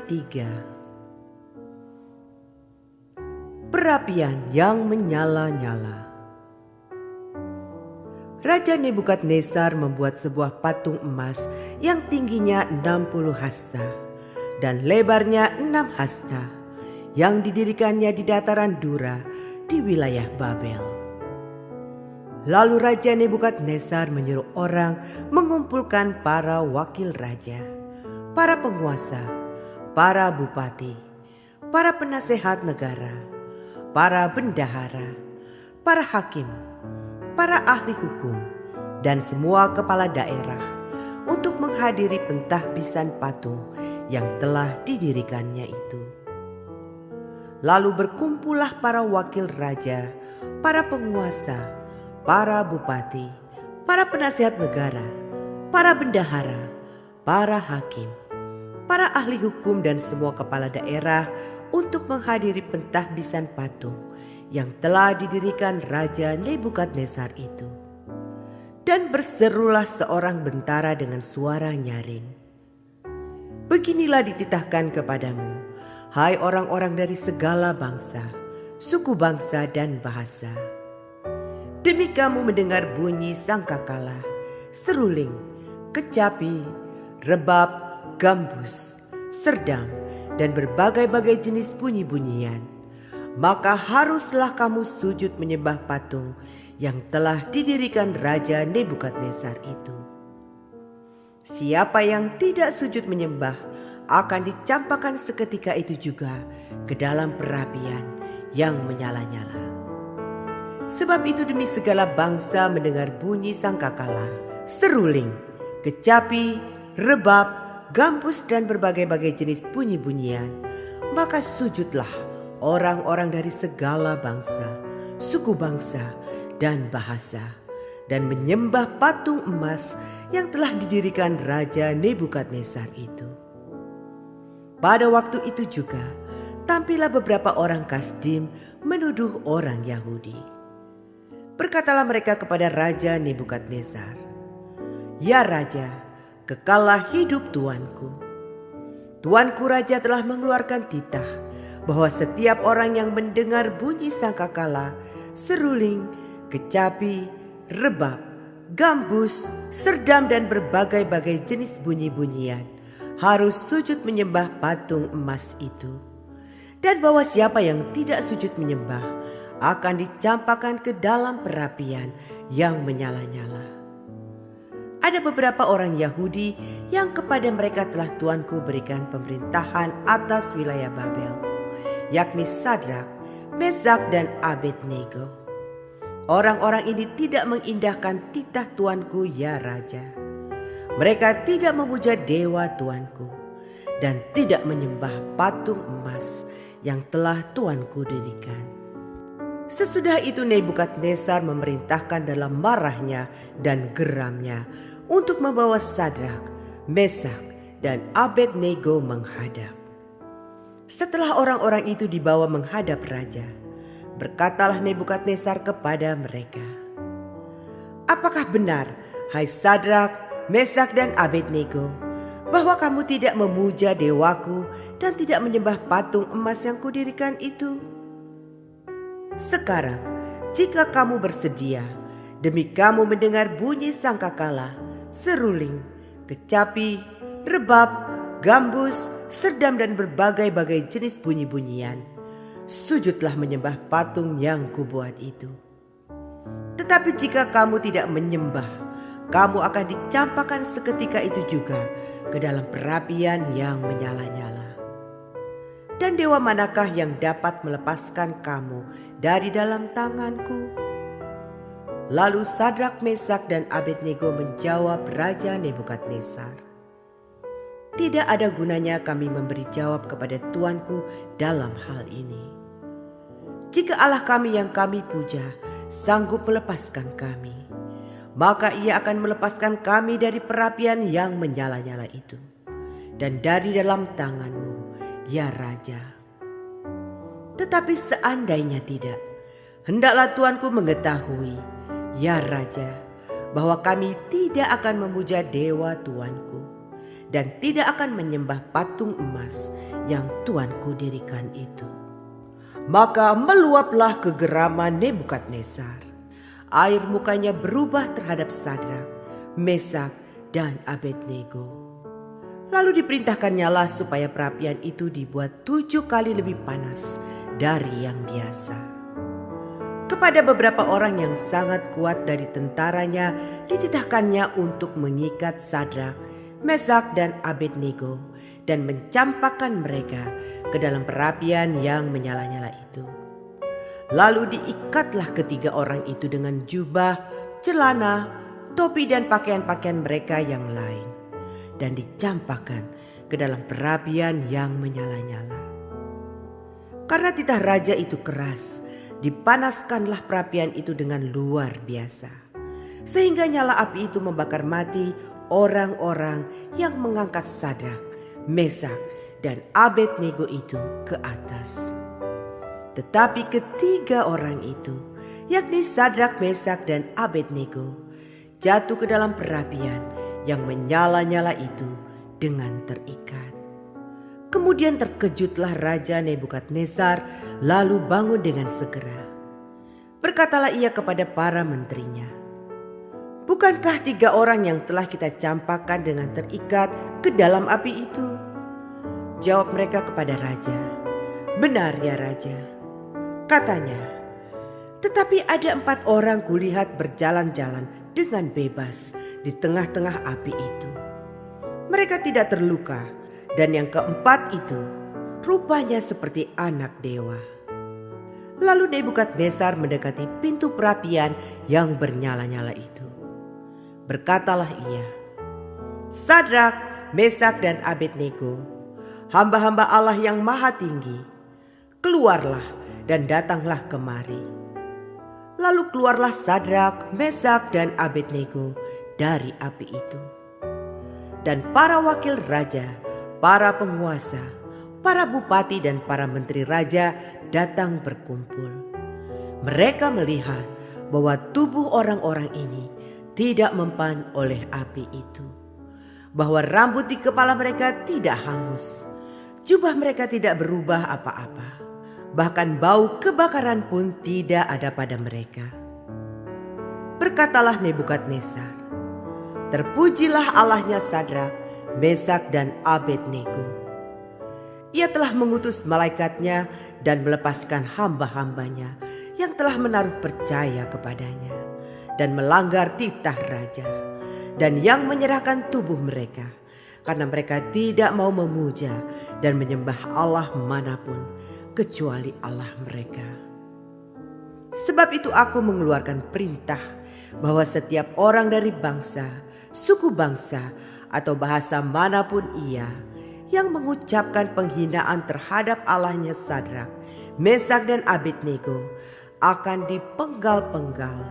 ketiga. Perapian yang menyala-nyala. Raja Nebukadnezar membuat sebuah patung emas yang tingginya 60 hasta dan lebarnya 6 hasta, yang didirikannya di dataran Dura di wilayah Babel. Lalu Raja Nebukadnezar menyuruh orang mengumpulkan para wakil raja, para penguasa, para bupati, para penasehat negara, para bendahara, para hakim, para ahli hukum, dan semua kepala daerah untuk menghadiri pentahbisan patung yang telah didirikannya itu. Lalu berkumpullah para wakil raja, para penguasa, para bupati, para penasehat negara, para bendahara, para hakim, para ahli hukum, dan semua kepala daerah untuk menghadiri pentahbisan patung yang telah didirikan Raja Nebukadnezar itu. Dan berserulah seorang bentara dengan suara nyaring, "Beginilah dititahkan kepadamu, hai orang-orang dari segala bangsa, suku bangsa dan bahasa. Demi kamu mendengar bunyi sangkakala, seruling, kecapi, rebab, gambus, serdam, dan berbagai-bagai jenis bunyi-bunyian, maka haruslah kamu sujud menyembah patung yang telah didirikan Raja Nebukadnezar itu. Siapa yang tidak sujud menyembah akan dicampakkan seketika itu juga ke dalam perapian yang menyala-nyala. Sebab itu demi segala bangsa mendengar bunyi sangkakala, seruling, kecapi, rebab, gambus, dan berbagai-bagai jenis bunyi-bunyian, maka sujudlah orang-orang dari segala bangsa, suku bangsa, dan bahasa, dan menyembah patung emas yang telah didirikan Raja Nebukadnezar itu." Pada waktu itu juga tampillah beberapa orang Kasdim menuduh orang Yahudi. Berkatalah mereka kepada Raja Nebukadnezar, "Ya Raja, kekallah hidup tuanku. Tuanku Raja telah mengeluarkan titah bahwa setiap orang yang mendengar bunyi sangkakala, seruling, kecapi, rebab, gambus, serdam, dan berbagai-bagai jenis bunyi-bunyian harus sujud menyembah patung emas itu. Dan bahwa siapa yang tidak sujud menyembah akan dicampakkan ke dalam perapian yang menyala-nyala." Ada beberapa orang Yahudi yang kepada mereka telah tuanku berikan pemerintahan atas wilayah Babel, yakni Sadrak, Mesak, dan Abednego. Orang-orang ini tidak mengindahkan titah tuanku, ya Raja. Mereka tidak memuja dewa tuanku dan tidak menyembah patung emas yang telah tuanku dirikan. Sesudah itu Nebukadnezar memerintahkan dalam marahnya dan geramnya untuk membawa Sadrak, Mesak, dan Abednego menghadap. Setelah orang-orang itu dibawa menghadap raja, berkatalah Nebukadnezar kepada mereka, "Apakah benar, hai Sadrak, Mesak, dan Abednego, bahwa kamu tidak memuja dewaku dan tidak menyembah patung emas yang kudirikan itu? Sekarang, jika kamu bersedia, demi kamu mendengar bunyi sangkakala, seruling, kecapi, rebab, gambus, serdam, dan berbagai-bagai jenis bunyi-bunyian, sujudlah menyembah patung yang kubuat itu. Tetapi jika kamu tidak menyembah, kamu akan dicampakkan seketika itu juga ke dalam perapian yang menyala-nyala. Dan dewa manakah yang dapat melepaskan kamu dari dalam tanganku?" Lalu Sadrak, Mesak, dan Abednego menjawab Raja Nebukadnezar, "Tidak ada gunanya kami memberi jawab kepada tuanku dalam hal ini. Jika Allah kami yang kami puja sanggup melepaskan kami, maka ia akan melepaskan kami dari perapian yang menyala-nyala itu dan dari dalam tanganmu, ya Raja. Tetapi seandainya tidak, hendaklah tuanku mengetahui, ya Raja, bahwa kami tidak akan memuja dewa tuanku dan tidak akan menyembah patung emas yang Tuanku dirikan itu." Maka meluaplah kegeraman Nebukadnezar. Air mukanya berubah terhadap Sadrak, Mesak, dan Abednego. Lalu diperintahkannyalah supaya perapian itu dibuat 7 kali lebih panas dari yang biasa. Kepada beberapa orang yang sangat kuat dari tentaranya dititahkannya untuk mengikat Sadrak, Mesak, dan Abednego dan mencampakkan mereka ke dalam perapian yang menyala-nyala itu. Lalu diikatlah ketiga orang itu dengan jubah, celana, topi dan pakaian-pakaian mereka yang lain, dan dicampakkan ke dalam perapian yang menyala-nyala. Karena titah raja itu keras, dipanaskanlah perapian itu dengan luar biasa, sehingga nyala api itu membakar mati orang-orang yang mengangkat Sadrak, Mesak, dan Abednego itu ke atas. Tetapi ketiga orang itu, yakni Sadrak, Mesak, dan Abednego, jatuh ke dalam perapian yang menyala-nyala itu dengan terikat. Kemudian terkejutlah Raja Nebukadnezar, lalu bangun dengan segera. Berkatalah ia kepada para menterinya, "Bukankah 3 orang yang telah kita campakkan dengan terikat ke dalam api itu?" Jawab mereka kepada raja, "Benar ya Raja." Katanya, "Tetapi ada 4 orang kulihat berjalan-jalan dengan bebas di tengah-tengah api itu. Mereka tidak terluka, dan yang keempat itu rupanya seperti anak dewa." Lalu Nebukadnezar mendekati pintu perapian yang bernyala-nyala itu. Berkatalah ia, "Sadrak, Mesak, dan Abednego, hamba-hamba Allah yang maha tinggi, keluarlah dan datanglah kemari." Lalu keluarlah Sadrak, Mesak, dan Abednego dari api itu. Dan para wakil raja, para penguasa, para bupati, dan para menteri raja datang berkumpul. Mereka melihat bahwa tubuh orang-orang ini tidak mempan oleh api itu, bahwa rambut di kepala mereka tidak hangus, jubah mereka tidak berubah apa-apa, bahkan bau kebakaran pun tidak ada pada mereka. Berkatalah Nebukadnezar, "Terpujilah Allahnya Sadrak, Mesak, dan Abednego. Ia telah mengutus malaikatnya dan melepaskan hamba-hambanya yang telah menaruh percaya kepadanya dan melanggar titah raja, dan yang menyerahkan tubuh mereka karena mereka tidak mau memuja dan menyembah Allah manapun kecuali Allah mereka. Sebab itu aku mengeluarkan perintah bahwa setiap orang dari bangsa, suku bangsa, atau bahasa manapun ia yang mengucapkan penghinaan terhadap Allahnya Sadrak, Mesak, dan Abednego akan dipenggal-penggal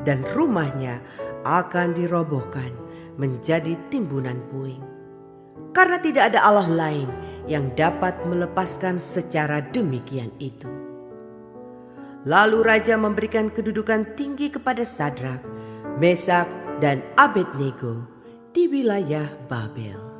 dan rumahnya akan dirobohkan menjadi timbunan puing. Karena tidak ada Allah lain yang dapat melepaskan secara demikian itu." Lalu raja memberikan kedudukan tinggi kepada Sadrak, Mesak, dan Abednego di wilayah Babel.